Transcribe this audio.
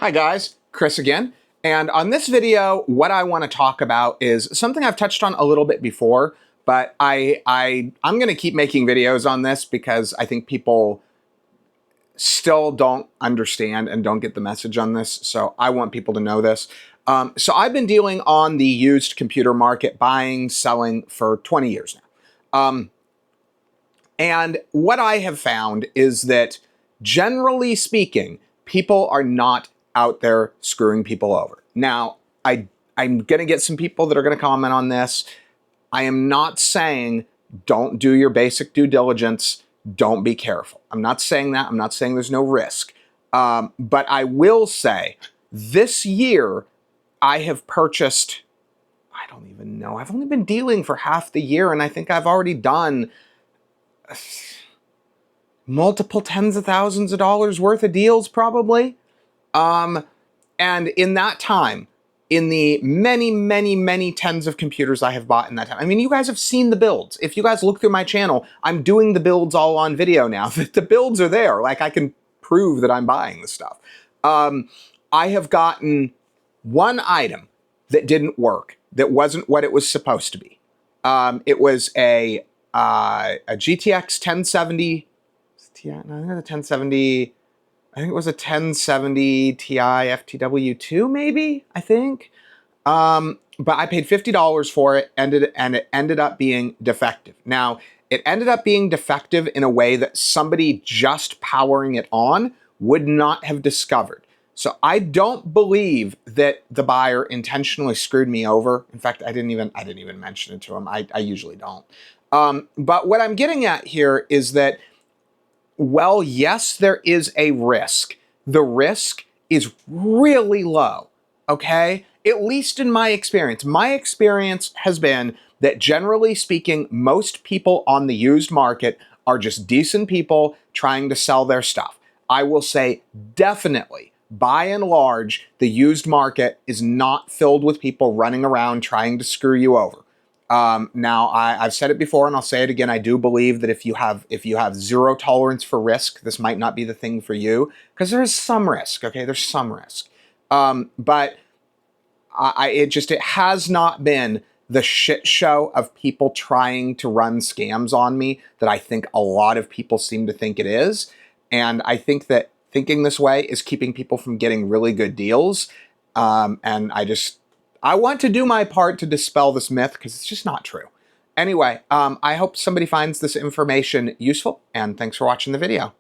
Hi guys, Chris again. And on this video, what I want to talk about is something I've touched on a little bit before, but I'm going to keep making videos on this because I think people still don't understand and don't get the message on this. So I want people to know this. So I've been dealing on the used computer market, buying, selling for 20 years now. And what I have found is that generally speaking, people are not out there screwing people over. Now, I'm going to get some people that are going to comment on this. I am not saying don't do your basic due diligence. Don't be careful. I'm not saying that. I'm not saying there's no risk. But I will say this year I have purchased, I don't even know. I've only been dealing for half the year, and I think I've already done multiple tens of thousands of dollars worth of deals probably. And in that time, in the many tens of computers I have bought in that time, I mean, you guys have seen the builds. If you guys look through my channel, I'm doing the builds all on video now. The builds are there. Like, I can prove that I'm buying the stuff. I have gotten one item that didn't work, that wasn't what it was supposed to be. It was a GTX 1070, no, the 1070, I think it was a 1070 Ti FTW2, maybe, I think. But I paid $50 for it, and it ended up being defective. Now, it ended up being defective in a way that somebody just powering it on would not have discovered. So I don't believe that the buyer intentionally screwed me over. In fact, I didn't even mention it to him. I usually don't. But what I'm getting at here is that, well, yes, there is a risk. The risk is really low, okay? At least in my experience. My experience has been that, generally speaking, most people on the used market are just decent people trying to sell their stuff. I will say definitely, by and large, the used market is not filled with people running around trying to screw you over. Now, I've said it before and I'll say it again. I do believe that if you have zero tolerance for risk, this might not be the thing for you, because there is some risk. Okay, there's some risk, but it has not been the shit show of people trying to run scams on me that I think a lot of people seem to think it is, and I think that thinking this way is keeping people from getting really good deals, and I want to do my part to dispel this myth because it's just not true. Anyway, I hope somebody finds this information useful, and thanks for watching the video.